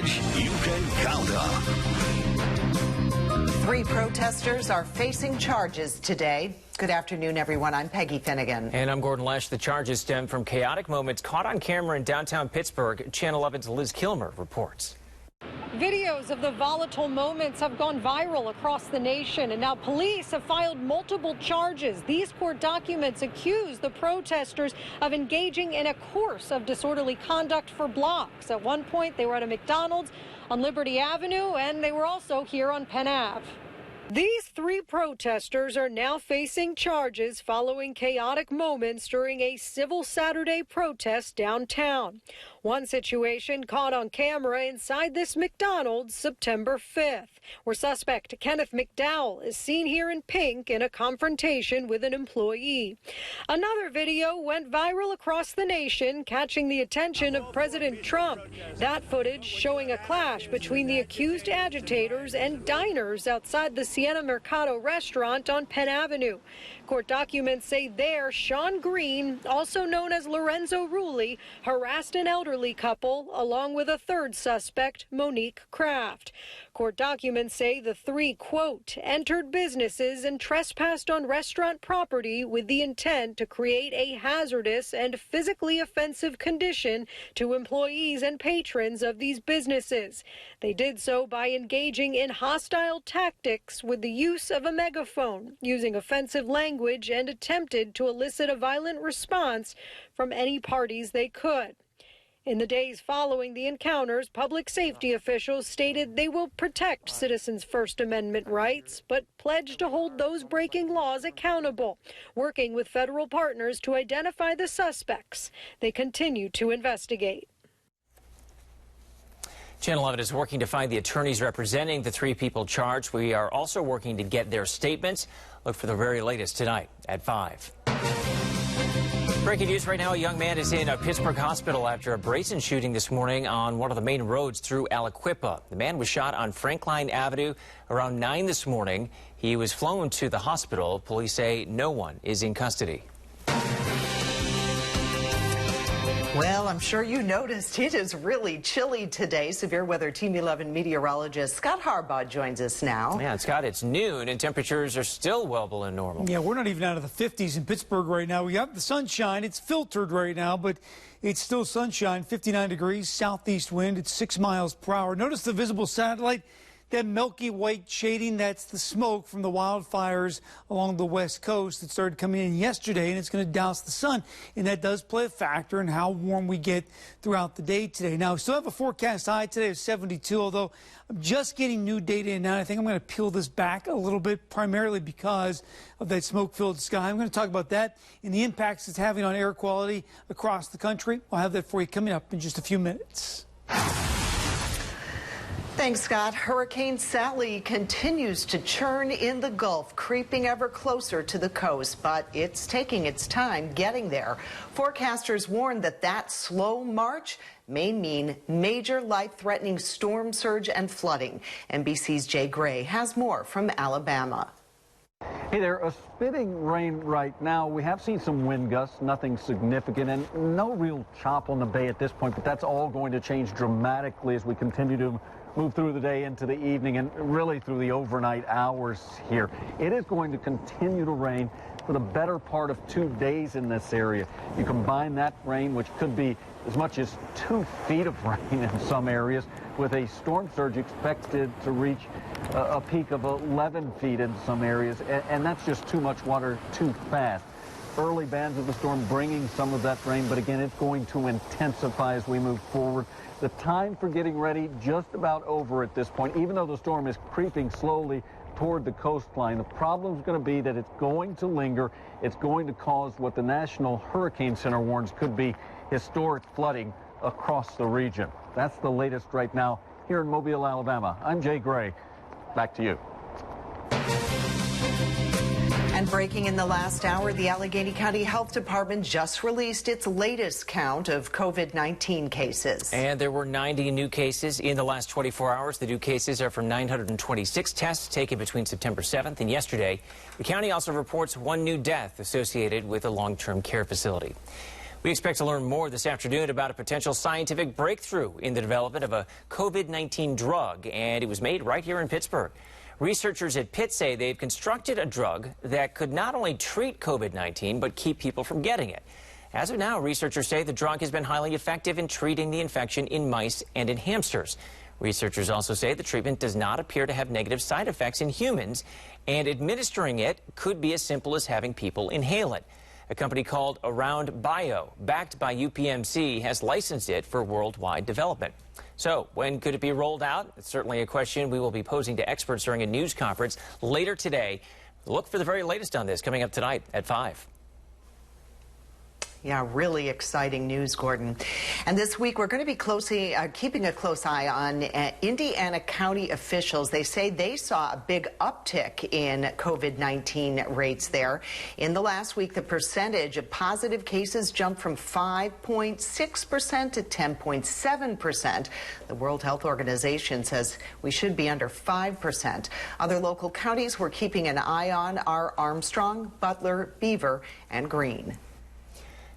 coverage you can count on. 3 protesters are facing charges today. Good afternoon, everyone. I'm Peggy Finnegan. And I'm Gordon Lesh. The charges stem from chaotic moments caught on camera in downtown Pittsburgh. Channel 11's Liz Kilmer reports. Videos of the volatile moments have gone viral across the nation, and now police have filed multiple charges. These court documents accuse the protesters of engaging in a course of disorderly conduct for blocks. At one point, they were at a McDonald's on Liberty Avenue, and they were also here on Penn Ave. These 3 protesters are now facing charges following chaotic moments during a civil Saturday protest downtown. One situation caught on camera inside this McDonald's September 5th, where suspect Kenneth McDowell is seen here in pink in a confrontation with an employee. Another video went viral across the nation, catching the attention of President Trump. That footage showing a clash between the accused agitators and diners outside the Siena Mercado restaurant on Penn Avenue. Court documents say there, Sean Green, also known as Lorenzo Rulli, harassed an elderly couple along with a third suspect, Monique Kraft. Court documents say the 3, quote, entered businesses and trespassed on restaurant property with the intent to create a hazardous and physically offensive condition to employees and patrons of these businesses. They did so by engaging in hostile tactics with the use of a megaphone, using offensive language, and attempted to elicit a violent response from any parties they could. In the days following the encounters, public safety officials stated they will protect citizens' First Amendment rights, but pledged to hold those breaking laws accountable, working with federal partners to identify the suspects. They continue to investigate. Channel 11 is working to find the attorneys representing the 3 people charged. We are also working to get their statements. Look for the very latest tonight at 5. Breaking news right now, a young man is in a Pittsburgh hospital after a brazen shooting this morning on one of the main roads through Aliquippa. The man was shot on Frankline Avenue around 9 this morning. He was flown to the hospital. Police say no one is in custody. Well, I'm sure you noticed it is really chilly today. Severe Weather Team 11 meteorologist Scott Harbaugh joins us now. Yeah, Scott, it's noon and temperatures are still well below normal. Yeah, we're not even out of the 50s in Pittsburgh right now. We have the sunshine. It's filtered right now, but it's still sunshine. 59 degrees, southeast wind. It's 6 miles per hour. Notice the visible satellite. That milky white shading, that's the smoke from the wildfires along the west coast that started coming in yesterday, and it's going to douse the sun. And that does play a factor in how warm we get throughout the day today. Now, we still have a forecast high today of 72, although I'm just getting new data in now. I think I'm going to peel this back a little bit, primarily because of that smoke-filled sky. I'm going to talk about that and the impacts it's having on air quality across the country. I'll have that for you coming up in just a few minutes. Thanks, Scott. Hurricane Sally continues to churn in the Gulf, creeping ever closer to the coast, but it's taking its time getting there. Forecasters warn that that slow march may mean major life-threatening storm surge and flooding. NBC's Jay Gray has more from Alabama. Hey there, a spitting rain right now. We have seen some wind gusts, nothing significant, and no real chop on the bay at this point, but that's all going to change dramatically as we continue to move through the day into the evening and really through the overnight hours here. It is going to continue to rain for the better part of 2 days in this area. You combine that rain, which could be as much as 2 feet of rain in some areas, with a storm surge expected to reach a peak of 11 feet in some areas, and that's just too much water too fast. Early bands of the storm bringing some of that rain, but again, it's going to intensify as we move forward. The time for getting ready just about over at this point, even though the storm is creeping slowly toward the coastline. The problem is going to be that it's going to linger. It's going to cause what the National Hurricane Center warns could be historic flooding across the region. That's the latest right now here in Mobile, Alabama. I'm Jay Gray. Back to you. And breaking in the last hour, the Allegheny County Health Department just released its latest count of COVID-19 cases. And there were 90 new cases in the last 24 hours. The new cases are from 926 tests taken between September 7th and yesterday. The county also reports 1 new death associated with a long-term care facility. We expect to learn more this afternoon about a potential scientific breakthrough in the development of a COVID-19 drug, and it was made right here in Pittsburgh. Researchers at Pitt say they've constructed a drug that could not only treat COVID-19, but keep people from getting it. As of now, researchers say the drug has been highly effective in treating the infection in mice and in hamsters. Researchers also say the treatment does not appear to have negative side effects in humans, and administering it could be as simple as having people inhale it. A company called Around Bio, backed by UPMC, has licensed it for worldwide development. So when could it be rolled out? It's certainly a question we will be posing to experts during a news conference later today. Look for the very latest on this coming up tonight at 5. Yeah, really exciting news, Gordon. And this week, we're going to be keeping a close eye on Indiana County officials. They say they saw a big uptick in COVID-19 rates there. In the last week, the percentage of positive cases jumped from 5.6% to 10.7%. The World Health Organization says we should be under 5%. Other local counties we're keeping an eye on are Armstrong, Butler, Beaver, and Greene.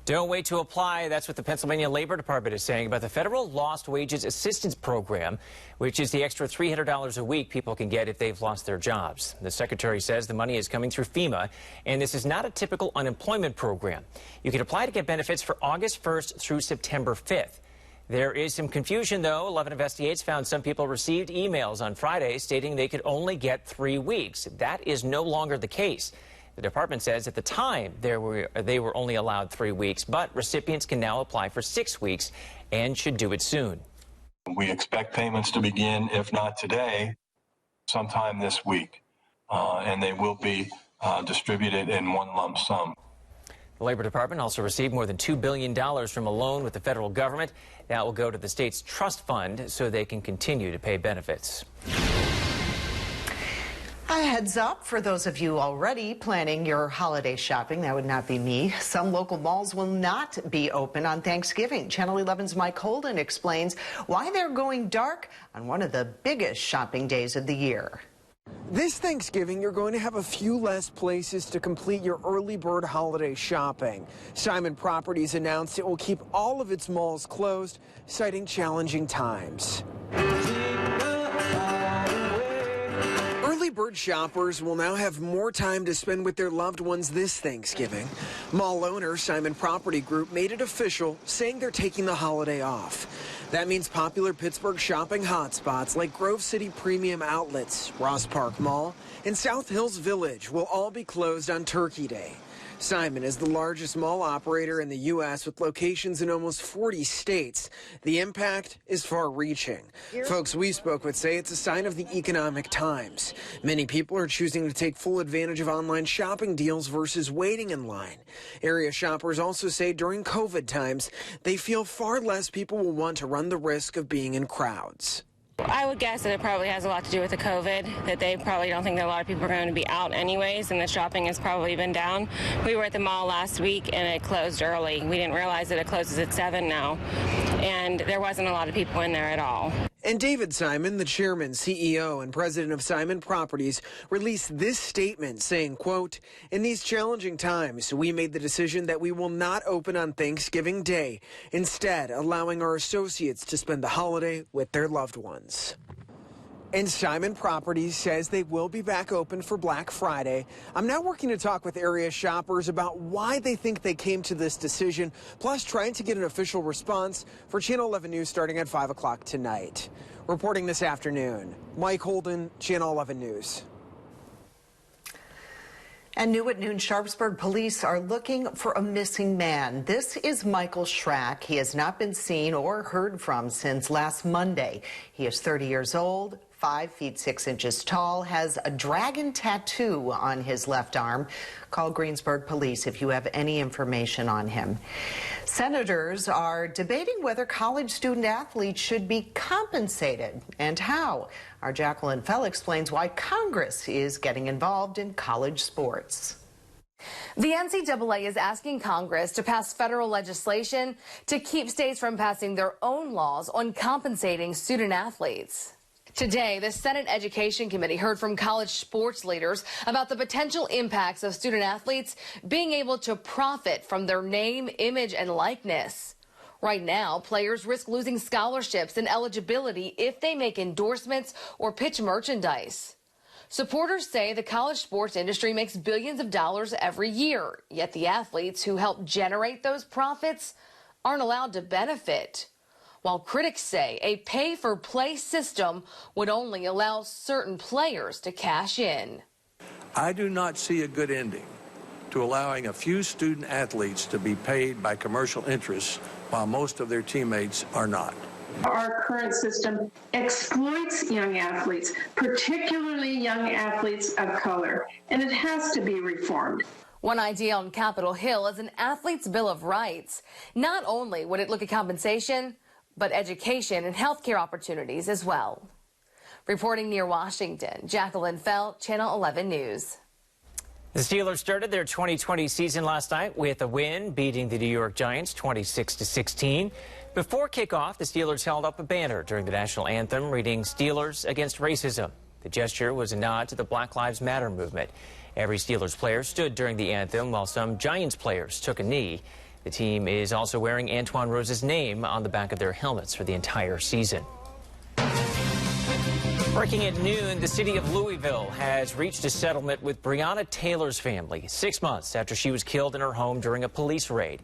Don't wait to apply. That's what the Pennsylvania Labor Department is saying about the federal Lost Wages Assistance Program, which is the extra $300 a week people can get if they've lost their jobs. The secretary says the money is coming through FEMA, and this is not a typical unemployment program. You can apply to get benefits for August 1st through September 5th. There is some confusion, though. 11 Investigates found some people received emails on Friday stating they could only get 3 weeks. That is no longer the case. The department says at the time they were only allowed 3 weeks, but recipients can now apply for 6 weeks and should do it soon. We expect payments to begin, if not today, sometime this week, and they will be distributed in one lump sum. The Labor Department also received more than $2 billion from a loan with the federal government. That will go to the state's trust fund so they can continue to pay benefits. A heads up for those of you already planning your holiday shopping. That would not be me. Some local malls will not be open on Thanksgiving. Channel 11's Mike Holden explains why they're going dark on one of the biggest shopping days of the year. This Thanksgiving, you're going to have a few less places to complete your early bird holiday shopping. Simon Properties announced it will keep all of its malls closed, citing challenging times. Early bird shoppers will now have more time to spend with their loved ones this Thanksgiving. Mall owner Simon Property Group made it official, saying they're taking the holiday off. That means popular Pittsburgh shopping hotspots like Grove City Premium Outlets, Ross Park Mall, and South Hills Village will all be closed on Turkey Day. Simon is the largest mall operator in the U.S. with locations in almost 40 states. The impact is far-reaching. Folks we spoke with say it's a sign of the economic times. Many people are choosing to take full advantage of online shopping deals versus waiting in line. Area shoppers also say during COVID times, they feel far less people will want to run the risk of being in crowds. I would guess that it probably has a lot to do with the COVID, that they probably don't think that a lot of people are going to be out anyways, and the shopping has probably been down. We were at the mall last week, and it closed early. We didn't realize that it closes at 7 now, and there wasn't a lot of people in there at all. And David Simon, the chairman, CEO, and president of Simon Properties, released this statement saying, quote, "In these challenging times, we made the decision that we will not open on Thanksgiving Day, instead allowing our associates to spend the holiday with their loved ones." And Simon Properties says they will be back open for Black Friday. I'm now working to talk with area shoppers about why they think they came to this decision, plus trying to get an official response for Channel 11 News starting at 5 o'clock tonight. Reporting this afternoon, Mike Holden, Channel 11 News. And new at noon, Sharpsburg police are looking for a missing man. This is Michael Schrack. He has not been seen or heard from since last Monday. He is 30 years old, 5 feet 6 inches tall, has a dragon tattoo on his left arm. Call Greensburg Police if you have any information on him. Senators are debating whether college student athletes should be compensated and how. Our Jacqueline Fell explains why Congress is getting involved in college sports. The NCAA is asking Congress to pass federal legislation to keep states from passing their own laws on compensating student athletes. Today, the Senate Education Committee heard from college sports leaders about the potential impacts of student athletes being able to profit from their name, image, and likeness. Right now, players risk losing scholarships and eligibility if they make endorsements or pitch merchandise. Supporters say the college sports industry makes billions of dollars every year, yet the athletes who help generate those profits aren't allowed to benefit. While critics say a pay-for-play system would only allow certain players to cash in. I do not see a good ending to allowing a few student athletes to be paid by commercial interests while most of their teammates are not. Our current system exploits young athletes, particularly young athletes of color, and it has to be reformed. One idea on Capitol Hill is an athlete's bill of rights. Not only would it look at compensation, but education and health care opportunities as well. Reporting near Washington, Jacqueline Fell, Channel 11 News. The Steelers started their 2020 season last night with a win, beating the New York Giants 26-16. Before kickoff, the Steelers held up a banner during the national anthem reading "Steelers Against Racism." The gesture was a nod to the Black Lives Matter movement. Every Steelers player stood during the anthem, while some Giants players took a knee. The team is also wearing Antoine Rose's name on the back of their helmets for the entire season. Breaking at noon, the city of Louisville has reached a settlement with Breonna Taylor's family 6 months after she was killed in her home during a police raid.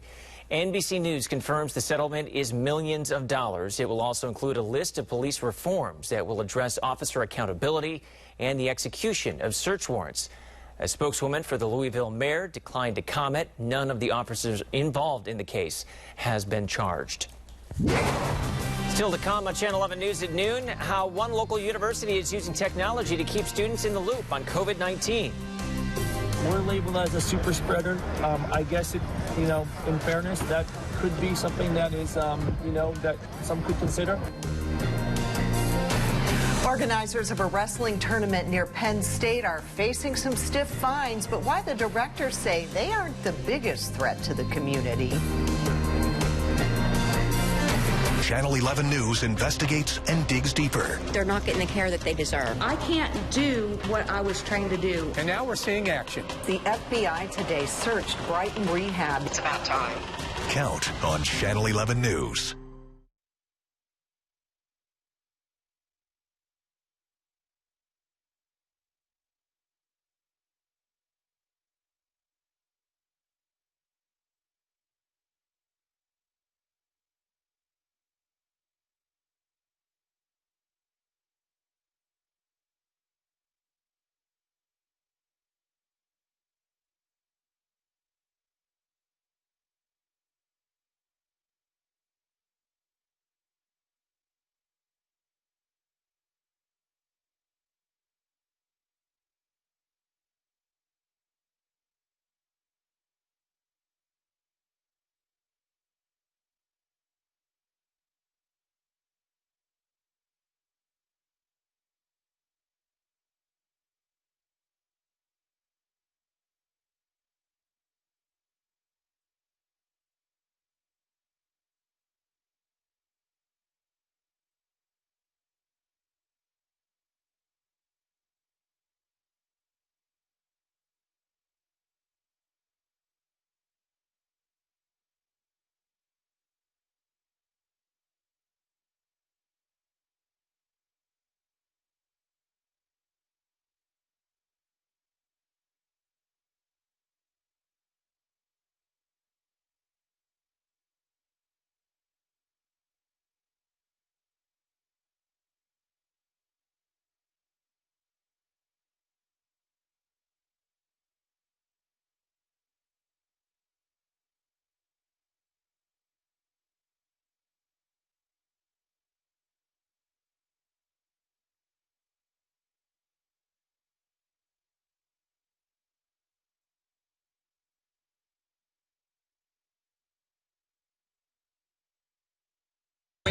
NBC News confirms the settlement is millions of dollars. It will also include a list of police reforms that will address officer accountability and the execution of search warrants. A spokeswoman for the Louisville mayor declined to comment. None of the officers involved in the case has been charged. Still to come on Channel 11 News at noon, how one local university is using technology to keep students in the loop on COVID-19. We're labeled as a super spreader. I guess in fairness, that could be something that is, that some could consider. Organizers of a wrestling tournament near Penn State are facing some stiff fines, but why the directors say they aren't the biggest threat to the community. Channel 11 News investigates and digs deeper. They're not getting the care that they deserve. I can't do what I was trained to do. And now we're seeing action. The FBI today searched Brighton Rehab. It's about time. Count on Channel 11 News.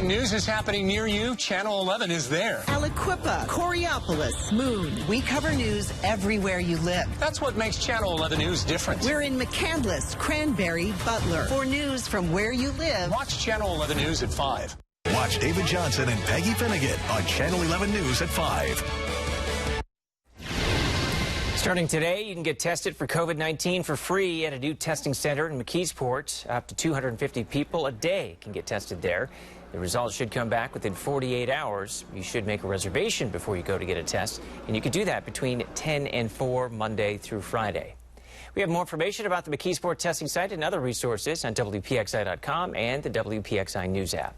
News is happening near you. Channel 11 is there. Aliquippa, Coraopolis, Moon. We cover news everywhere you live. That's what makes Channel 11 News different. We're in McCandless, Cranberry, Butler. For news from where you live, watch Channel 11 News at 5. Watch David Johnson and Peggy Finnegan on Channel 11 News at 5. Starting today, you can get tested for COVID-19 for free at a new testing center in McKeesport. Up to 250 people a day can get tested there. The results should come back within 48 hours. You should make a reservation before you go to get a test, and you can do that between 10 and 4 Monday through Friday. We have more information about the McKeesport testing site and other resources on WPXI.com and the WPXI News app.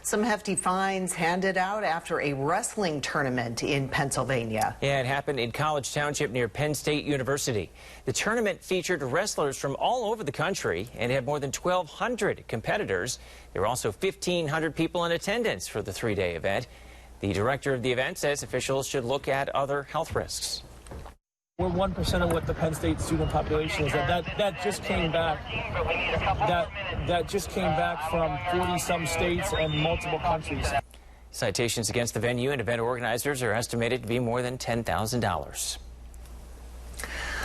Some hefty fines handed out after a wrestling tournament in Pennsylvania. Yeah, it happened in College Township near Penn State University. The tournament featured wrestlers from all over the country and had more than 1,200 competitors. There were also 1,500 people in attendance for the three-day event. The director of the event says officials should look at other health risks. We're 1% of what the Penn State student population is. That just came back. That just came back from 40-some states and multiple countries. Citations against the venue and event organizers are estimated to be more than $10,000.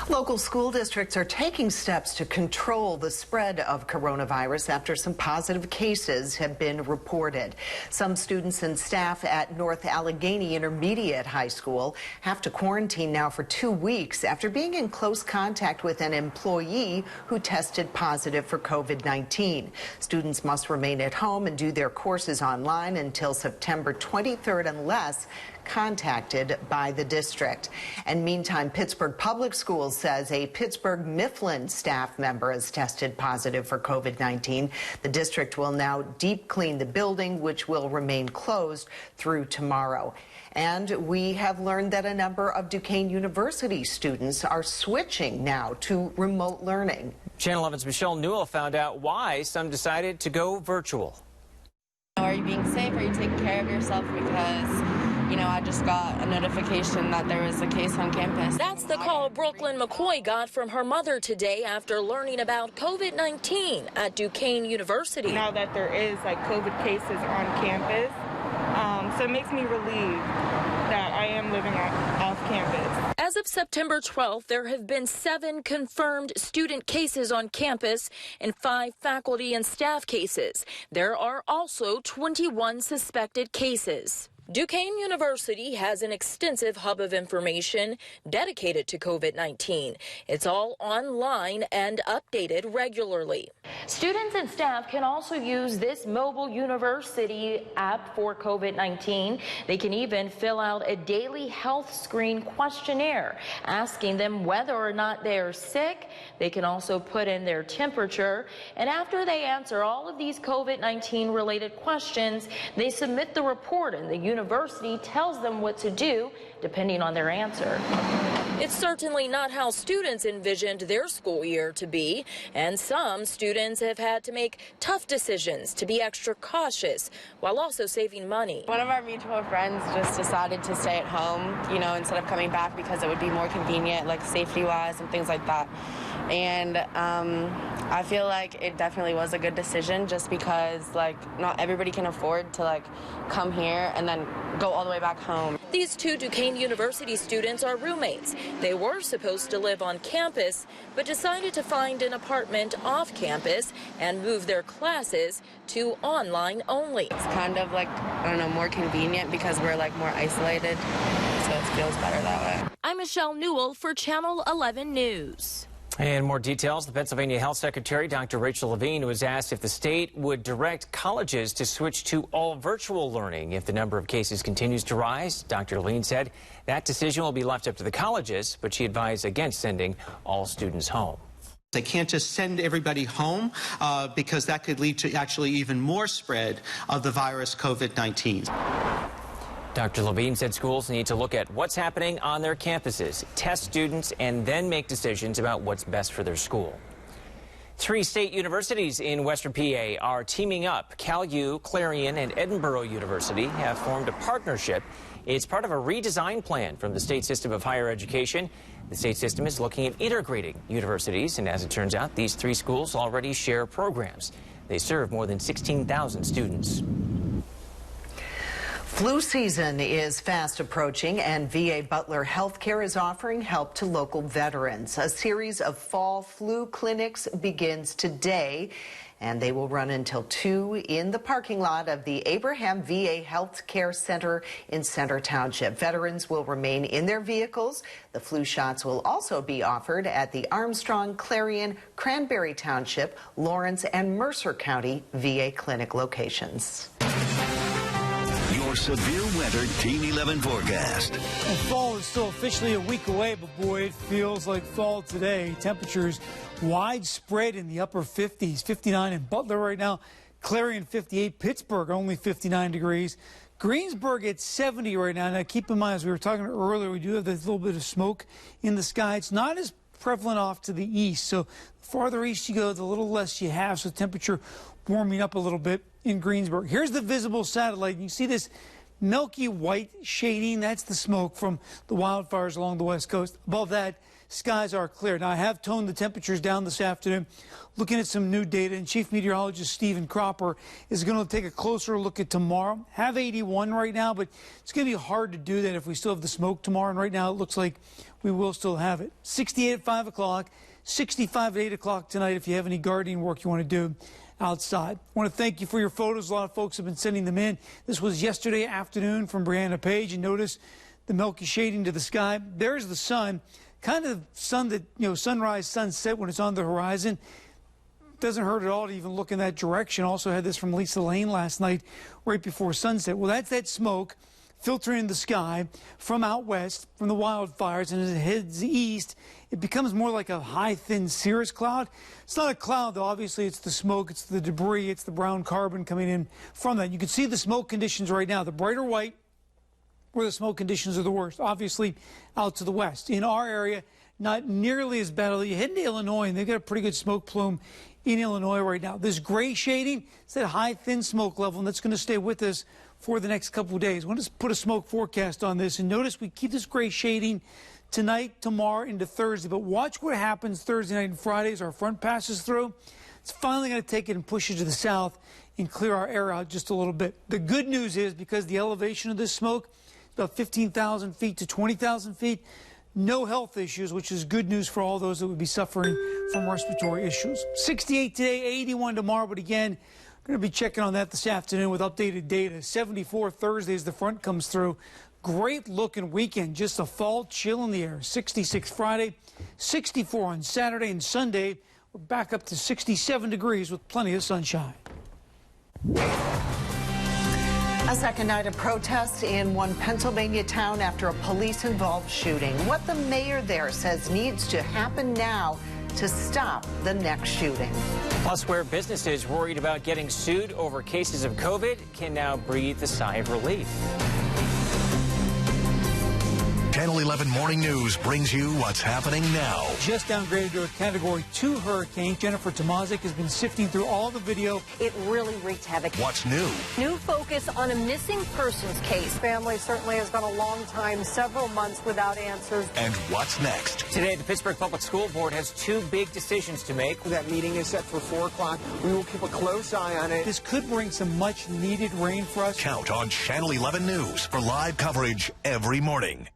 Local school districts are taking steps to control the spread of coronavirus after some positive cases have been reported. Some students and staff at North Allegheny Intermediate High School have to quarantine now for 2 weeks after being in close contact with an employee who tested positive for COVID-19. Students must remain at home and do their courses online until September 23rd unless contacted by the district. And meantime, Pittsburgh Public Schools says a Pittsburgh Mifflin staff member has tested positive for COVID-19. The district will now deep clean the building, which will remain closed through tomorrow. And we have learned that a number of Duquesne University students are switching now to remote learning. Channel 11's Michelle Newell found out why some decided to go virtual. Are you being safe? Are you taking care of yourself? Because I just got a notification that there was a case on campus. That's the call Brooklyn McCoy got from her mother today after learning about COVID-19 at Duquesne University. Now that there is COVID cases on campus, so it makes me relieved that I am living off campus. As of September 12th, there have been 7 confirmed student cases on campus and 5 faculty and staff cases. There are also 21 suspected cases. Duquesne University has an extensive hub of information dedicated to COVID-19. It's all online and updated regularly. Students and staff can also use this mobile university app for COVID-19. They can even fill out a daily health screen questionnaire asking them whether or not they are sick. They can also put in their temperature. And after they answer all of these COVID-19 related questions, they submit the report, and the university tells them what to do depending on their answer. It's certainly not how students envisioned their school year to be, and some students have had to make tough decisions to be extra cautious while also saving money. One of our mutual friends just decided to stay at home, instead of coming back because it would be more convenient, safety-wise and things like that. And I feel like it definitely was a good decision just because, not everybody can afford to, come here and then go all the way back home. These 2 Duquesne University students are roommates. They were supposed to live on campus, but decided to find an apartment off campus and move their classes to online only. It's kind of more convenient because we're more isolated, so it feels better that way. I'm Michelle Newell for Channel 11 News. And more details, the Pennsylvania Health Secretary, Dr. Rachel Levine, was asked if the state would direct colleges to switch to all virtual learning if the number of cases continues to rise. Dr. Levine said that decision will be left up to the colleges, but she advised against sending all students home. They can't just send everybody home because that could lead to actually even more spread of the virus COVID-19. Dr. Levine said schools need to look at what's happening on their campuses, test students, and then make decisions about what's best for their school. 3 state universities in Western PA are teaming up. Cal U, Clarion, and Edinboro University have formed a partnership. It's part of a redesign plan from the state system of higher education. The state system is looking at integrating universities, and as it turns out, these 3 schools already share programs. They serve more than 16,000 students. Flu season is fast approaching, and VA Butler Healthcare is offering help to local veterans. A series of fall flu clinics begins today, and they will run until 2 in the parking lot of the Abraham VA Health Care Center in Center Township. Veterans will remain in their vehicles. The flu shots will also be offered at the Armstrong, Clarion, Cranberry Township, Lawrence, and Mercer County VA clinic locations. Your severe weather Team 11 forecast. Well, fall is still officially a week away, but boy, it feels like fall today. Temperatures widespread in the upper 50s. 59 in Butler right now. Clarion 58. Pittsburgh only 59 degrees. Greensburg at 70 right now. Now, keep in mind, as we were talking earlier, we do have this little bit of smoke in the sky. It's not as prevalent off to the east. So the farther east you go, the little less you have. So temperature warming up a little bit in Greensburg. Here's the visible satellite. You see this milky white shading. That's the smoke from the wildfires along the west coast. Above that, skies are clear. Now, I have toned the temperatures down this afternoon, looking at some new data, and Chief Meteorologist Stephen Cropper is going to take a closer look at tomorrow. Have 81 right now, but it's going to be hard to do that if we still have the smoke tomorrow, and right now it looks like we will still have it. 68 at 5 o'clock, 65 at 8 o'clock tonight if you have any gardening work you want to do outside. I want to thank you for your photos. A lot of folks have been sending them in. This was yesterday afternoon from Brianna Page, and notice the milky shading to the sky. There's the sun, kind of sun that, sunrise, sunset when it's on the horizon. Doesn't hurt at all to even look in that direction. Also had this from Lisa Lane last night right before sunset. Well, that's that smoke filtering the sky from out west, from the wildfires, and as it heads east, it becomes more like a high, thin cirrus cloud. It's not a cloud, though. Obviously, it's the smoke, it's the debris, it's the brown carbon coming in from that. You can see the smoke conditions right now. The brighter white, where the smoke conditions are the worst, obviously out to the west. In our area, not nearly as bad. You head into Illinois, and they've got a pretty good smoke plume in Illinois right now. This gray shading, it's that high, thin smoke level, and that's going to stay with us for the next couple of days. I want to put a smoke forecast on this, and notice we keep this gray shading tonight, tomorrow, into Thursday. But watch what happens Thursday night and Friday as our front passes through. It's finally going to take it and push it to the south and clear our air out just a little bit. The good news is, because the elevation of this smoke is about 15,000 feet to 20,000 feet, no health issues, which is good news for all those that would be suffering from respiratory issues. 68 today, 81 tomorrow, but again, going to be checking on that this afternoon with updated data. 74 Thursday as the front comes through. Great looking weekend, just a fall chill in the air. 66 Friday, 64 on Saturday, and Sunday we're back up to 67 degrees with plenty of sunshine. A second night of protests in one Pennsylvania town after a police-involved shooting. What the mayor there says needs to happen now to stop the next shooting. Plus, where businesses worried about getting sued over cases of COVID can now breathe a sigh of relief. Channel 11 Morning News brings you what's happening now. Just downgraded to a Category 2 hurricane. Jennifer Tomazik has been sifting through all the video. It really wreaked havoc. What's new? New focus on a missing persons case. Family certainly has gone a long time, several months without answers. And what's next? Today, the Pittsburgh Public School Board has two big decisions to make. That meeting is set for 4 o'clock. We will keep a close eye on it. This could bring some much needed rain for us. Count on Channel 11 News for live coverage every morning.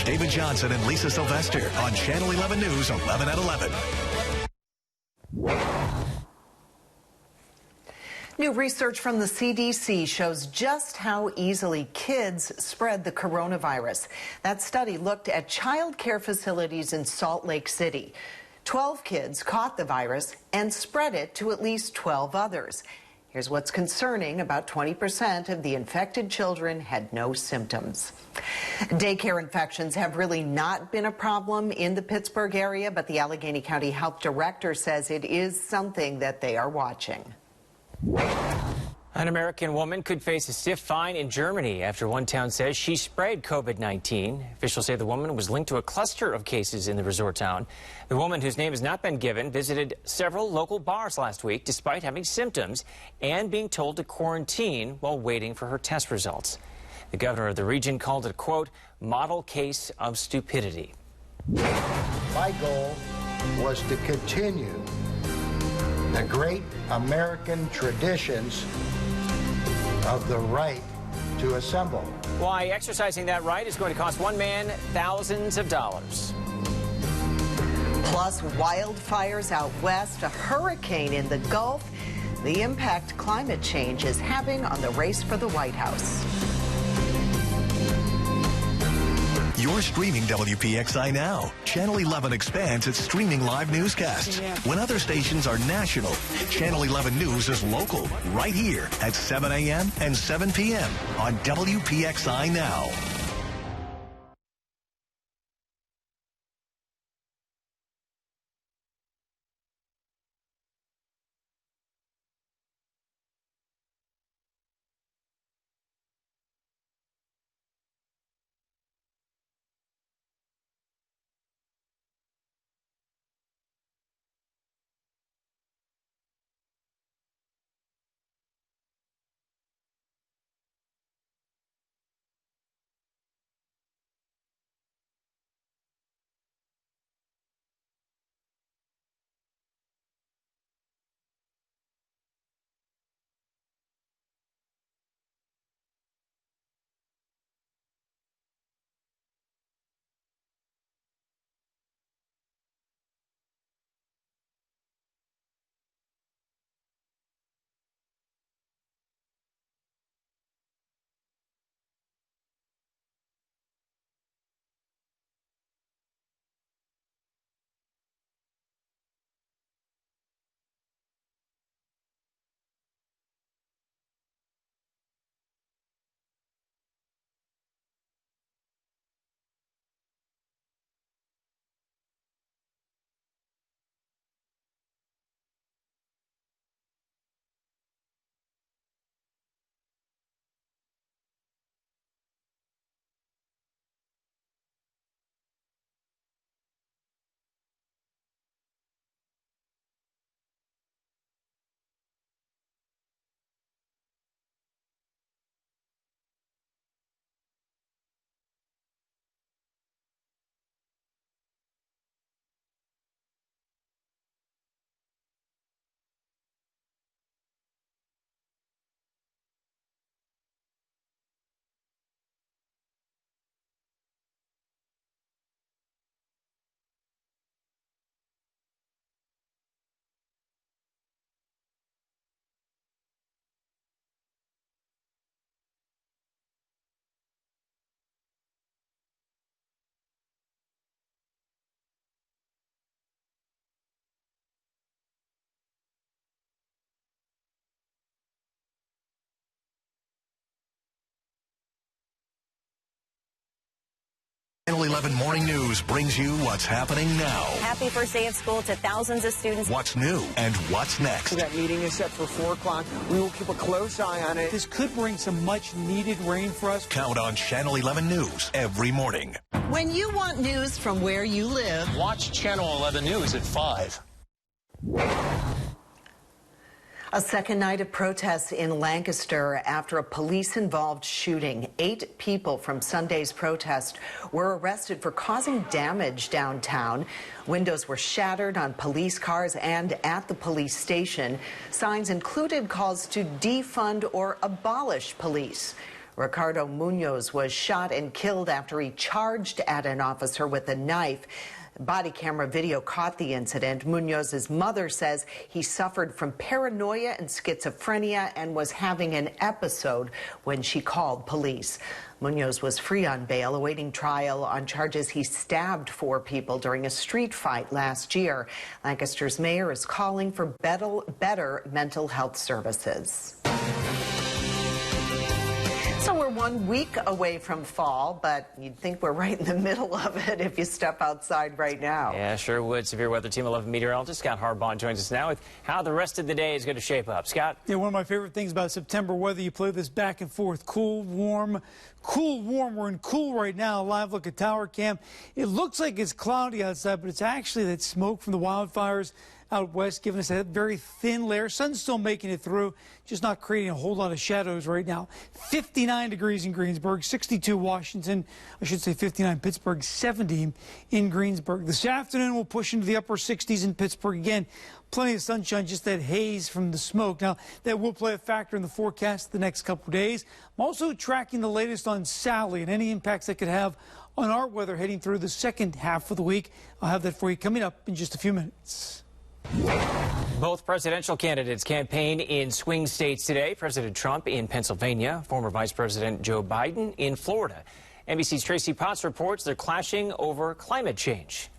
David Johnson and Lisa Sylvester on Channel 11 News, 11 at 11. New research from the CDC shows just how easily kids spread the coronavirus. That study looked at child care facilities in Salt Lake City. 12 kids caught the virus and spread it to at least 12 others. Here's what's concerning. About 20% of the infected children had no symptoms. Daycare infections have really not been a problem in the Pittsburgh area, but the Allegheny County Health Director says it is something that they are watching. An American woman could face a stiff fine in Germany after one town says she spread COVID-19. Officials say the woman was linked to a cluster of cases in the resort town. The woman, whose name has not been given, visited several local bars last week despite having symptoms and being told to quarantine while waiting for her test results. The governor of the region called it a, quote, model case of stupidity. My goal was to continue the great American traditions of the right to assemble. Why exercising that right is going to cost one man thousands of dollars. Plus wildfires out west, a hurricane in the Gulf, the impact climate change is having on the race for the White House. You're streaming WPXI now. Channel 11 expands its streaming live newscasts. When other stations are national, Channel 11 News is local, right here at 7 a.m. and 7 p.m. on WPXI Now. Channel 11 Morning News brings you what's happening now. Happy first day of school to thousands of students. What's new and what's next. That meeting is set for 4 o'clock. We will keep a close eye on it. This could bring some much needed rain for us. Count on Channel 11 News every morning. When you want news from where you live, watch Channel 11 News at 5. A second night of protests in Lancaster after a police-involved shooting. 8 people from Sunday's protest were arrested for causing damage downtown. Windows were shattered on police cars and at the police station. Signs included calls to defund or abolish police. Ricardo Munoz was shot and killed after he charged at an officer with a knife. Body camera video caught the incident. Munoz's mother says he suffered from paranoia and schizophrenia and was having an episode when she called police. Munoz was free on bail, awaiting trial on charges he stabbed 4 people during a street fight last year. Lancaster's mayor is calling for better mental health services. So we're 1 week away from fall, but you'd think we're right in the middle of it if you step outside right now. Yeah, sure would. Severe Weather Team 11 meteorologist Scott Harbaugh joins us now with how the rest of the day is going to shape up. Scott? Yeah, one of my favorite things about September weather, you play this back and forth. Cool, warm, cool, warm. We're in cool right now. Live look at Tower Cam. It looks like it's cloudy outside, but it's actually that smoke from the wildfires out west, giving us a very thin layer. Sun's still making it through, just not creating a whole lot of shadows right now. 59 degrees in Greensburg, 62 Washington, I should say 59 Pittsburgh, 70 in Greensburg. This afternoon we'll push into the upper 60s in Pittsburgh again. Plenty of sunshine, just that haze from the smoke. Now, that will play a factor in the forecast the next couple of days. I'm also tracking the latest on Sally and any impacts that could have on our weather heading through the second half of the week. I'll have that for you coming up in just a few minutes. Both presidential candidates campaign in swing states today. President Trump in Pennsylvania, former Vice President Joe Biden in Florida. NBC's Tracy Potts reports they're clashing over climate change.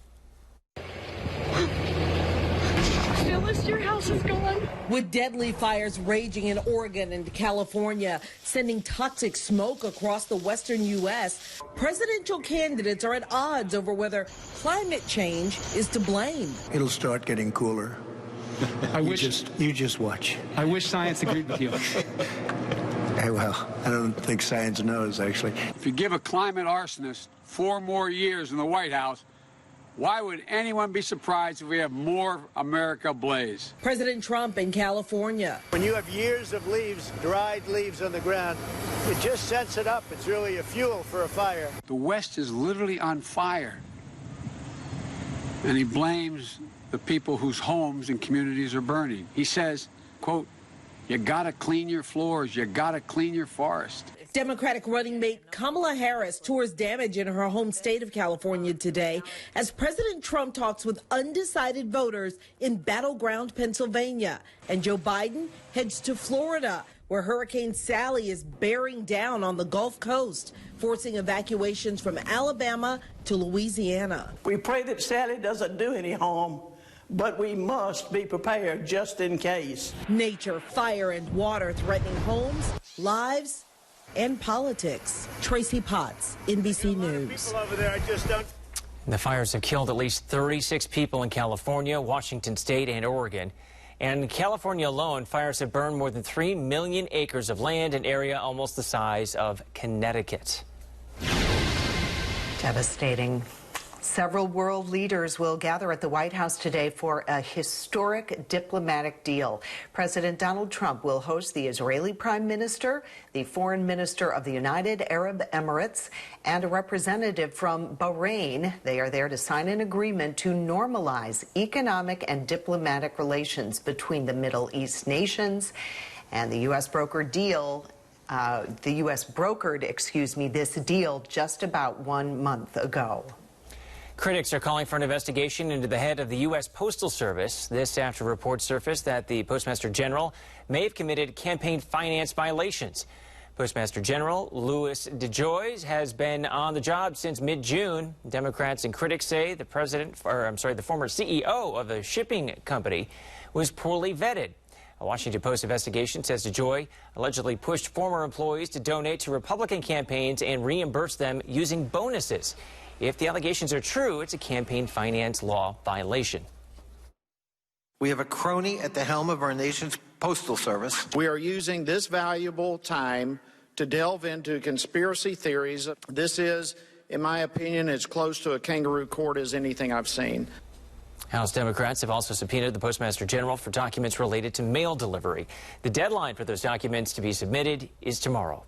Phyllis, your house is gone. With deadly fires raging in Oregon and California, sending toxic smoke across the western U.S., presidential candidates are at odds over whether climate change is to blame. It'll start getting cooler. You just watch. I wish science agreed with you. Hey, well, I don't think science knows, actually. If you give a climate arsonist 4 more years in the White House, why would anyone be surprised if we have more America ablaze? President Trump in California. When you have years of leaves, dried leaves on the ground, it just sets it up. It's really a fuel for a fire. The West is literally on fire. And he blames the people whose homes and communities are burning. He says, quote, you gotta clean your floors, you gotta clean your forest. Democratic running mate Kamala Harris tours damage in her home state of California today as President Trump talks with undecided voters in battleground Pennsylvania. And Joe Biden heads to Florida, where Hurricane Sally is bearing down on the Gulf Coast, forcing evacuations from Alabama to Louisiana. We pray that Sally doesn't do any harm, but we must be prepared just in case. Nature, fire, and water threatening homes, lives, and politics. Tracy Potts, NBC News. The fires have killed at least 36 people in California, Washington State, and Oregon. And in California alone, fires have burned more than 3 million acres of land, an area almost the size of Connecticut. Devastating. Several world leaders will gather at the White House today for a historic diplomatic deal. President Donald Trump will host the Israeli Prime Minister, the Foreign Minister of the United Arab Emirates, and a representative from Bahrain. They are there to sign an agreement to normalize economic and diplomatic relations between the Middle East nations. And the U.S. brokered, this deal just about 1 month ago. Critics are calling for an investigation into the head of the U.S. Postal Service. This after reports surfaced that the Postmaster General may have committed campaign finance violations. Postmaster General Louis DeJoy has been on the job since mid-June. Democrats and critics say the former CEO of the shipping company was poorly vetted. A Washington Post investigation says DeJoy allegedly pushed former employees to donate to Republican campaigns and reimburse them using bonuses. If the allegations are true, it's a campaign finance law violation. We have a crony at the helm of our nation's postal service. We are using this valuable time to delve into conspiracy theories. This is, in my opinion, as close to a kangaroo court as anything I've seen. House Democrats have also subpoenaed the Postmaster General for documents related to mail delivery. The deadline for those documents to be submitted is tomorrow.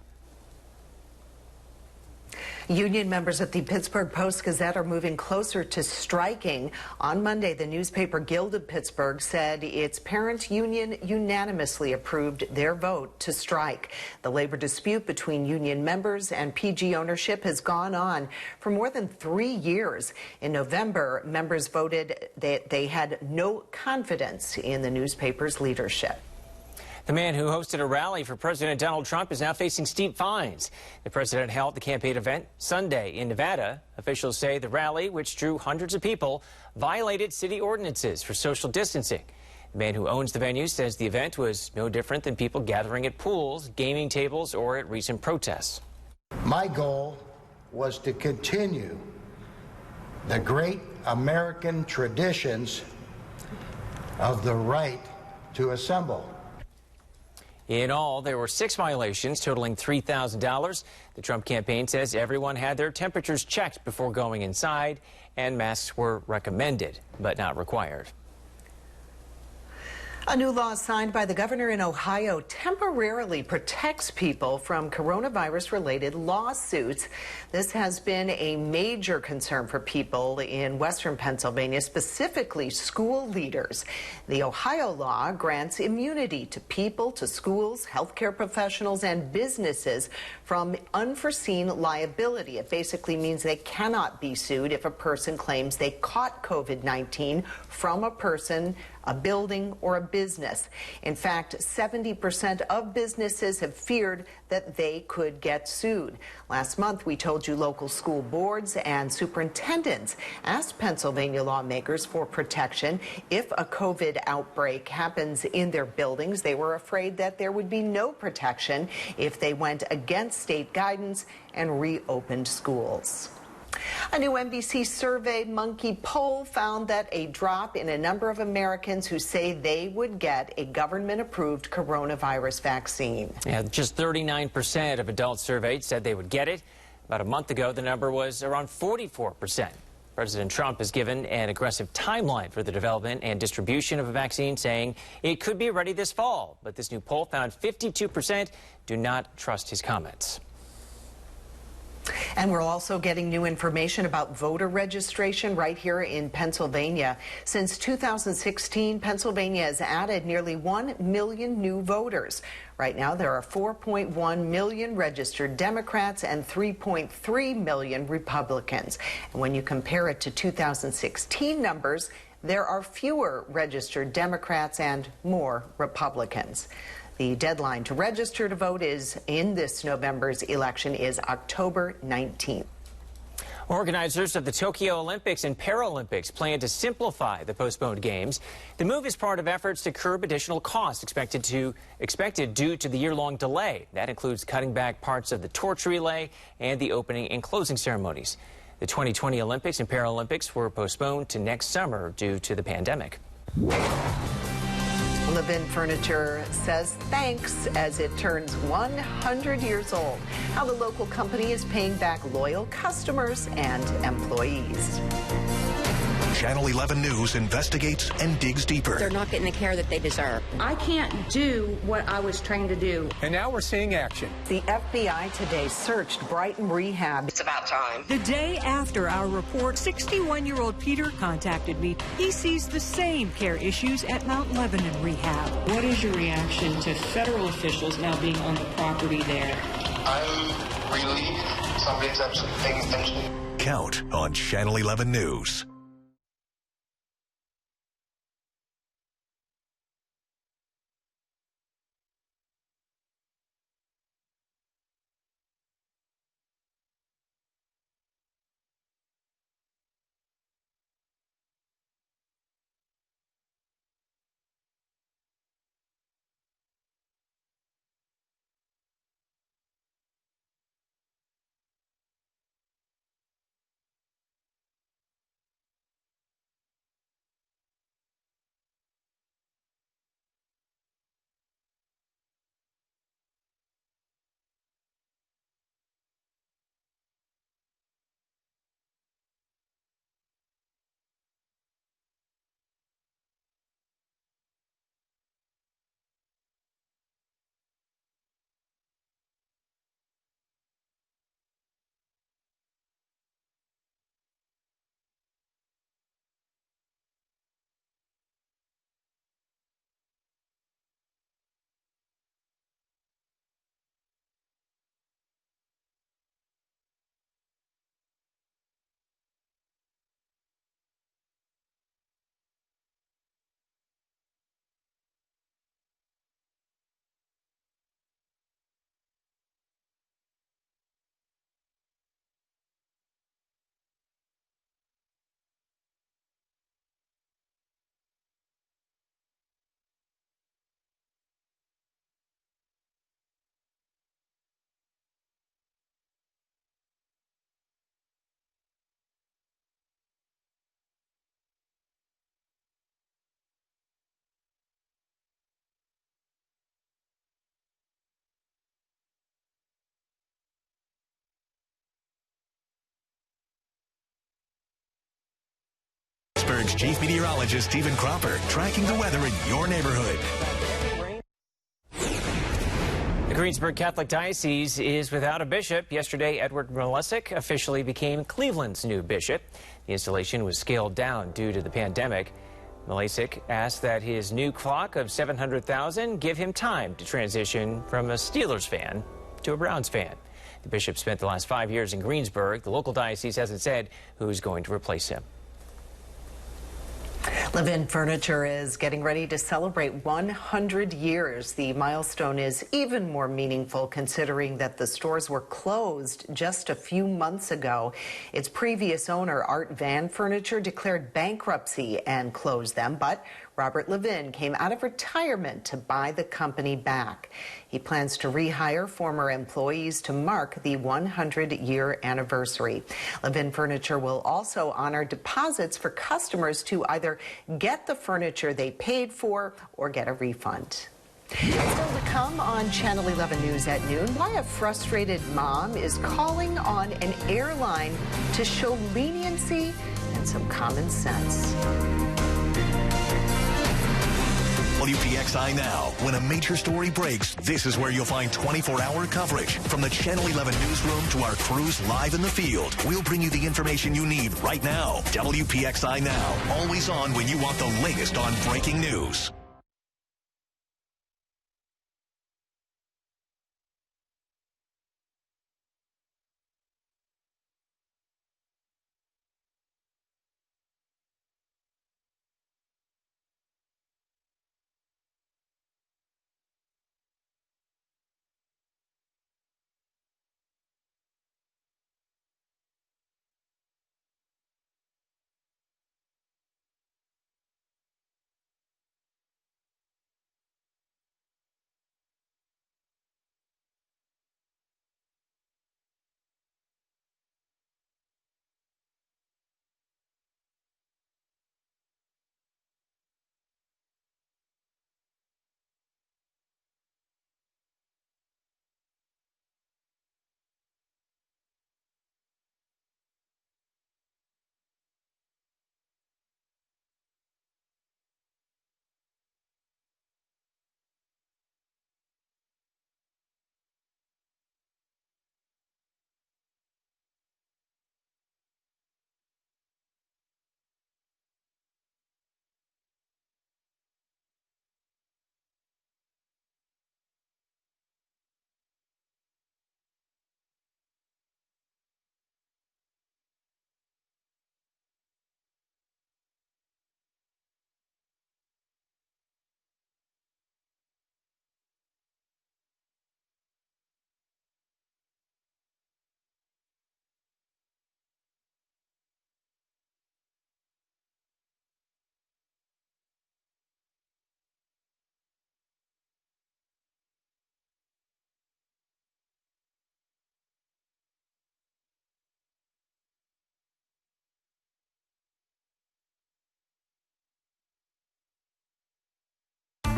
Union members at the Pittsburgh Post-Gazette are moving closer to striking. On Monday, the newspaper Guild of Pittsburgh said its parent union unanimously approved their vote to strike. The labor dispute between union members and PG ownership has gone on for more than 3 years. In November, members voted that they had no confidence in the newspaper's leadership. The man who hosted a rally for President Donald Trump is now facing steep fines. The president held the campaign event Sunday in Nevada. Officials say the rally, which drew hundreds of people, violated city ordinances for social distancing. The man who owns the venue says the event was no different than people gathering at pools, gaming tables, or at recent protests. My goal was to continue the great American traditions of the right to assemble. In all, there were 6 violations totaling $3,000. The Trump campaign says everyone had their temperatures checked before going inside, and masks were recommended, but not required. A new law signed by the governor in Ohio temporarily protects people from coronavirus-related lawsuits. This has been a major concern for people in western Pennsylvania, specifically school leaders. The Ohio law grants immunity to people, to schools, healthcare professionals, and businesses from unforeseen liability. It basically means they cannot be sued if a person claims they caught COVID-19 from a person, a building, or a business. In fact, 70% of businesses have feared that they could get sued. Last month, we told you local school boards and superintendents asked Pennsylvania lawmakers for protection. If a COVID outbreak happens in their buildings, they were afraid that there would be no protection if they went against state guidance and reopened schools. A new NBC Survey Monkey poll found that a drop in a number of Americans who say they would get a government-approved coronavirus vaccine. Yeah, just 39% of adults surveyed said they would get it. About a month ago, the number was around 44%. President Trump has given an aggressive timeline for the development and distribution of a vaccine, saying it could be ready this fall. But this new poll found 52% do not trust his comments. And we're also getting new information about voter registration right here in Pennsylvania. Since 2016, Pennsylvania has added nearly 1 million new voters. Right now, there are 4.1 million registered Democrats and 3.3 million Republicans. And when you compare it to 2016 numbers, there are fewer registered Democrats and more Republicans. The deadline to register to vote in this November's election is October 19th. Organizers of the Tokyo Olympics and Paralympics plan to simplify the postponed games. The move is part of efforts to curb additional costs expected due to the year-long delay. That includes cutting back parts of the torch relay and the opening and closing ceremonies. The 2020 Olympics and Paralympics were postponed to next summer due to the pandemic. Levin Furniture says thanks as it turns 100 years old. How the local company is paying back loyal customers and employees. Channel 11 News investigates and digs deeper. They're not getting the care that they deserve. I can't do what I was trained to do. And now we're seeing action. The FBI today searched Brighton Rehab. It's about time. The day after our report, 61-year-old Peter contacted me. He sees the same care issues at Mount Lebanon Rehab. What is your reaction to federal officials now being on the property there? I'm relieved somebody's actually paying attention. Count on Channel 11 News. Here's Chief Meteorologist Stephen Cropper tracking the weather in your neighborhood. The Greensburg Catholic Diocese is without a bishop. Yesterday, Edward Malesic officially became Cleveland's new bishop. The installation was scaled down due to the pandemic. Malesic asked that his new flock of 700,000 give him time to transition from a Steelers fan to a Browns fan. The bishop spent the last 5 years in Greensburg. The local diocese hasn't said who's going to replace him. Levin Furniture is getting ready to celebrate 100 years. The milestone is even more meaningful considering that the stores were closed just a few months ago. Its previous owner, Art Van Furniture, declared bankruptcy and closed them, but Robert Levin came out of retirement to buy the company back. He plans to rehire former employees to mark the 100-year anniversary. Levin Furniture will also honor deposits for customers to either get the furniture they paid for or get a refund. Still to come on Channel 11 News at noon, why a frustrated mom is calling on an airline to show leniency and some common sense. WPXI Now. When a major story breaks, this is where you'll find 24-hour coverage. From the Channel 11 newsroom to our crews live in the field, we'll bring you the information you need right now. WPXI Now. Always on when you want the latest on breaking news.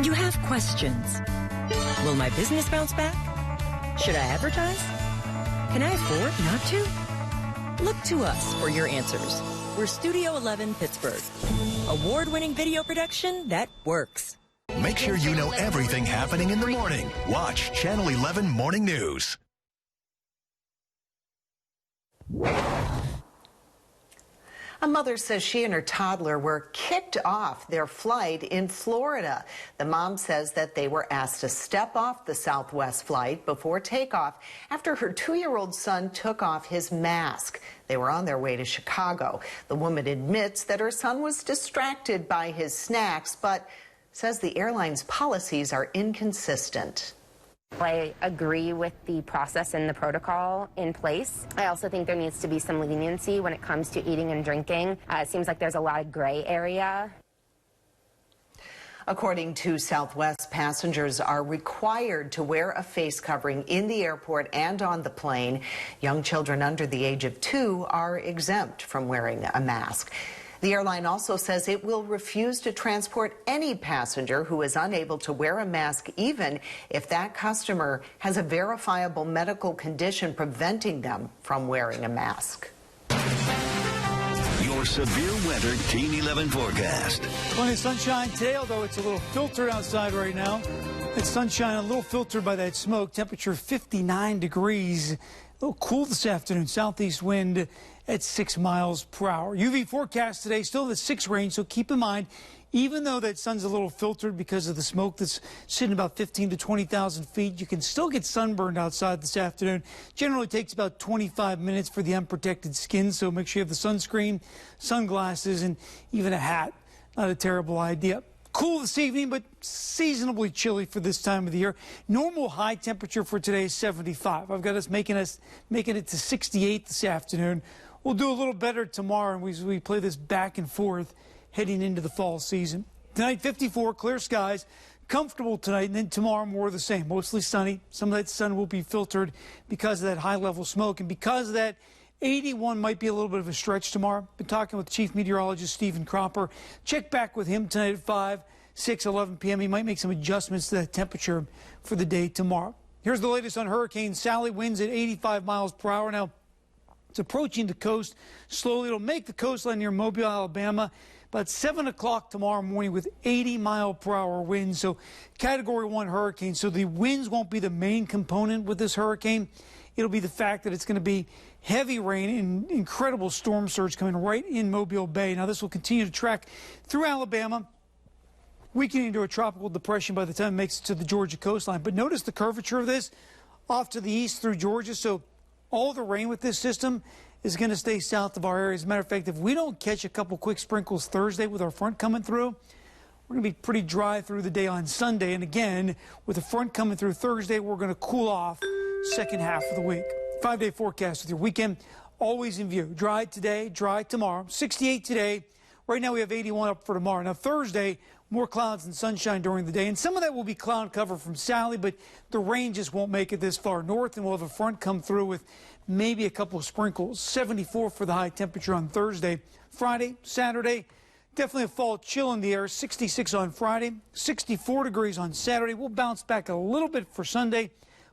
You have questions. Will my business bounce back? Should I advertise? Can I afford not to? Look to us for your answers. We're Studio 11 Pittsburgh. Award-winning video production that works. Make sure you know everything happening in the morning. Watch Channel 11 Morning News. A mother says she and her toddler were kicked off their flight in Florida. The mom says that they were asked to step off the Southwest flight before takeoff after her 2-year-old son took off his mask. They were on their way to Chicago. The woman admits that her son was distracted by his snacks, but says the airline's policies are inconsistent. I agree with the process and the protocol in place. I also think there needs to be some leniency when it comes to eating and drinking. It seems like there's a lot of gray area. According to Southwest, passengers are required to wear a face covering in the airport and on the plane. Young children under the age of 2 are exempt from wearing a mask. The airline also says it will refuse to transport any passenger who is unable to wear a mask, even if that customer has a verifiable medical condition preventing them from wearing a mask. You'll Your severe weather Team 11 forecast. Plenty of sunshine today, although it's a little filtered outside right now. It's sunshine a little filtered by that smoke. Temperature 59 degrees. A little cool this afternoon. Southeast wind at 6 miles per hour. UV forecast today still the 6 range, so keep in mind, even though that sun's a little filtered because of the smoke that's sitting about 15 to 20,000 feet, you can still get sunburned outside this afternoon. Generally takes about 25 minutes for the unprotected skin, so make sure you have the sunscreen, sunglasses, and even a hat. Not a terrible idea. Cool this evening, but seasonably chilly for this time of the year. Normal high temperature for today is 75. I've got us making it to 68 this afternoon. We'll do a little better tomorrow, and we play this back and forth heading into the fall season. Tonight, 54, clear skies, comfortable tonight, and then tomorrow more of the same. Mostly sunny. Some of that sun will be filtered because of that high-level smoke, and because of that, 81 might be a little bit of a stretch tomorrow. Been talking with Chief Meteorologist Stephen Cropper. Check back with him tonight at 5, 6, 11 p.m. He might make some adjustments to that temperature for the day tomorrow. Here's the latest on Hurricane Sally. Winds at 85 miles per hour. Now, it's approaching the coast slowly. It'll make the coastline near Mobile, Alabama, about 7 o'clock tomorrow morning with 80-mile-per-hour winds. So Category 1 hurricane. So the winds won't be the main component with this hurricane. It'll be the fact that it's going to be heavy rain and incredible storm surge coming right in Mobile Bay. Now, this will continue to track through Alabama, weakening into a tropical depression by the time it makes it to the Georgia coastline. But notice the curvature of this off to the east through Georgia. So all the rain with this system is going to stay south of our area. As a matter of fact, if we don't catch a couple quick sprinkles Thursday with our front coming through, we're going to be pretty dry through the day on Sunday. And again, with the front coming through Thursday, we're going to cool off second half of the week. 5-day forecast with your weekend always in view. Dry today, dry tomorrow. 68 today. Right now we have 81 up for tomorrow. Now Thursday, more clouds and sunshine during the day. And some of that will be cloud cover from Sally, but the rain just won't make it this far north. And we'll have a front come through with maybe a couple of sprinkles. 74 for the high temperature on Thursday. Friday, Saturday, definitely a fall chill in the air. 66 on Friday, 64 degrees on Saturday. We'll bounce back a little bit for Sunday.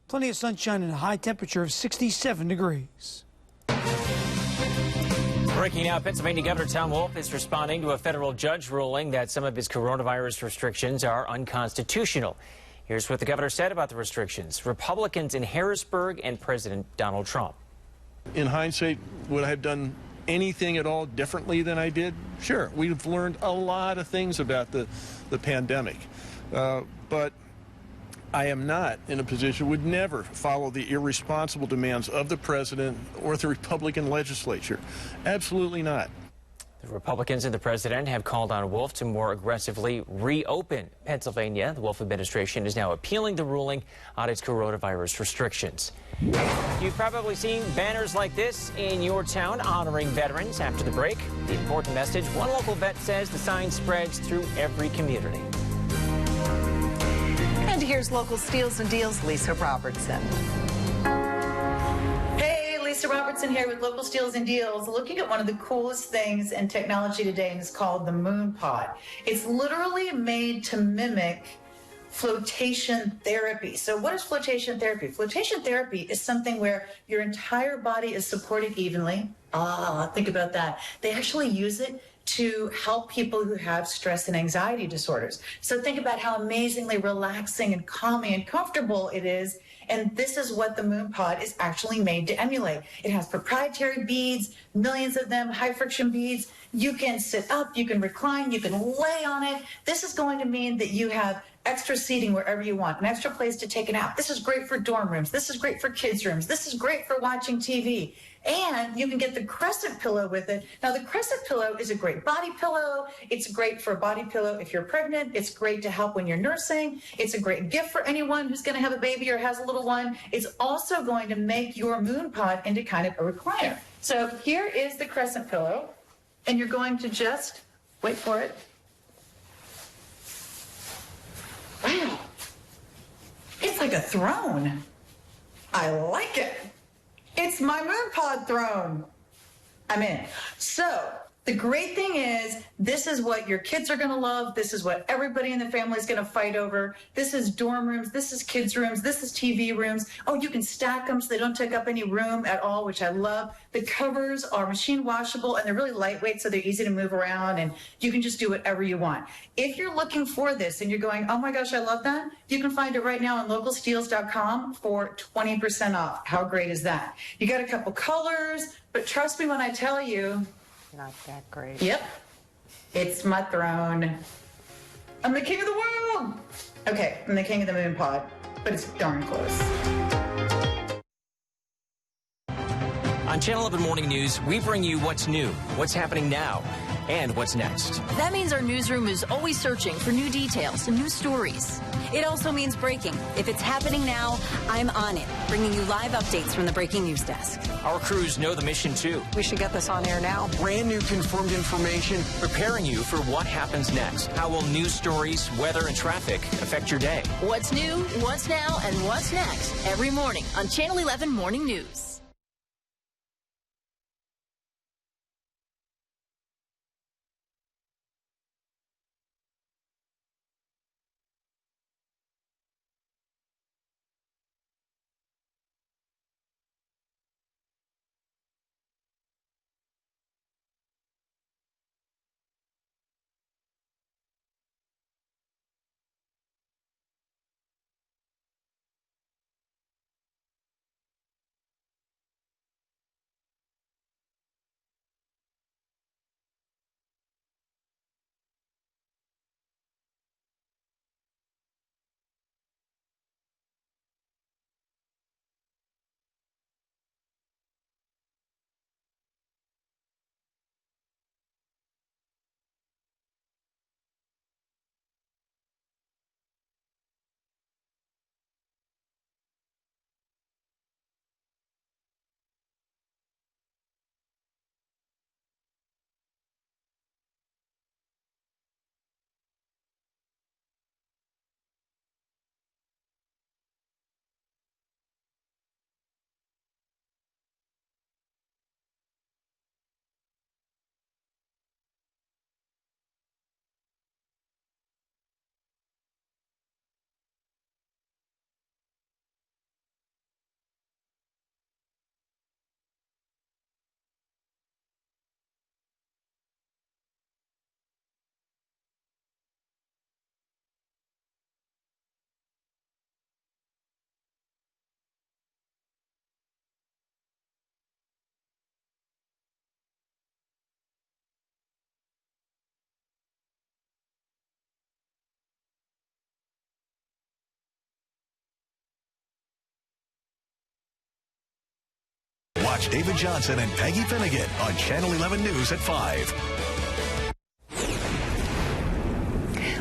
Plenty of sunshine and a high temperature of 67 degrees. Breaking out, Pennsylvania Governor Tom Wolf is responding to a federal judge ruling that some of his coronavirus restrictions are unconstitutional. Here's what the governor said about the restrictions. Republicans in Harrisburg and President Donald Trump. In hindsight, would I have done anything at all differently than I did? Sure, we've learned a lot of things about the pandemic, but I am not in a position, would never follow the irresponsible demands of the president or the Republican legislature. Absolutely not. The Republicans and the president have called on Wolf to more aggressively reopen Pennsylvania. The Wolf administration is now appealing the ruling on its coronavirus restrictions. You've probably seen banners like this in your town honoring veterans. After the break, the important message: one local vet says the sign spreads through every community. And here's local steals and deals, Lisa Robertson. Hey, Lisa Robertson here with Local Steals and Deals, looking at one of the coolest things in technology today, and it's called the Moon Pod. It's literally made to mimic flotation therapy. So what is flotation therapy? Flotation therapy is something where your entire body is supported evenly. Think about that. They actually use it to help people who have stress and anxiety disorders. So think about how amazingly relaxing and calming and comfortable it is. And this is what the Moon Pod is actually made to emulate. It has proprietary beads, millions of them, high friction beads. You can sit up, you can recline, you can lay on it. This is going to mean that you have extra seating wherever you want, an extra place to take a nap. This is great for dorm rooms. This is great for kids' rooms. This is great for watching TV. And you can get the Crescent pillow with it. Now, the Crescent pillow is a great body pillow. It's great for a body pillow if you're pregnant. It's great to help when you're nursing. It's a great gift for anyone who's going to have a baby or has a little one. It's also going to make your Moon Pod into kind of a recliner. So here is the Crescent pillow, and you're going to just, wait for it. Wow, it's like a throne. I like it. It's my Moon Pod throne. I'm in. So The great thing is, this is what your kids are going to love. This is what everybody in the family is going to fight over. This is dorm rooms. This is kids' rooms. This is TV rooms. Oh, you can stack them so they don't take up any room at all, which I love. The covers are machine washable, and they're really lightweight, so they're easy to move around, and you can just do whatever you want. If you're looking for this and you're going, oh my gosh, I love that, you can find it right now on localsteals.com for 20% off. How great is that? You got a couple colors, but trust me when I tell you, not that great. Yep. It's my throne. I'm the king of the world. Okay, I'm the king of the moon pod, but it's darn close. On Channel 11 Morning News, we bring you what's new, what's happening now, and what's next. That means our newsroom is always searching for new details and new stories. It also means breaking. If it's happening now, I'm on it, bringing you live updates from the breaking news desk. Our crews know the mission, too. We should get this on air now. Brand new confirmed information, preparing you for what happens next. How will news stories, weather, and traffic affect your day? What's new, what's now, and what's next? Every morning on Channel 11 Morning News. Watch David Johnson and Peggy Finnegan on Channel 11 News at 5.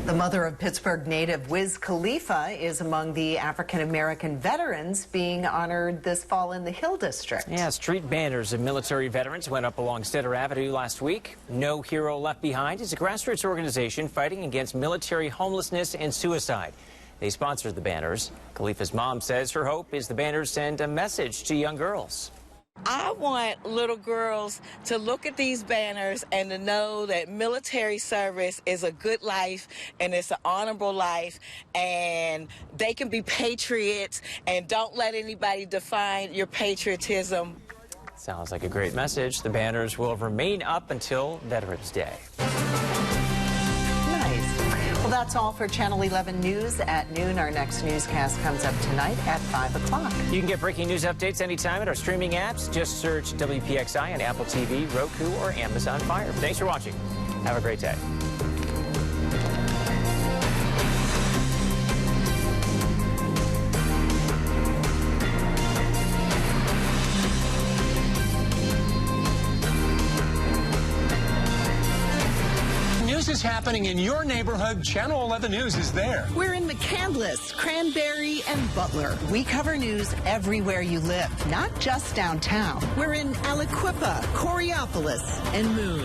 The mother of Pittsburgh native Wiz Khalifa is among the African-American veterans being honored this fall in the Hill District. Yeah, street banners of military veterans went up along Stetter Avenue last week. No Hero Left Behind is a grassroots organization fighting against military homelessness and suicide. They sponsored the banners. Khalifa's mom says her hope is the banners send a message to young girls. I want little girls to look at these banners and to know that military service is a good life and it's an honorable life, and they can be patriots, and don't let anybody define your patriotism. Sounds like a great message. The banners will remain up until Veterans Day. Well, that's all for Channel 11 News at noon. Our next newscast comes up tonight at 5 o'clock. You can get breaking news updates anytime at our streaming apps. Just search WPXI on Apple TV, Roku, or Amazon Fire. Thanks for watching. Have a great day. Is happening in your neighborhood, Channel 11 News is there. We're in McCandless, Cranberry, and Butler. We cover news everywhere you live, not just downtown. We're in Aliquippa, Coraopolis, and Moon.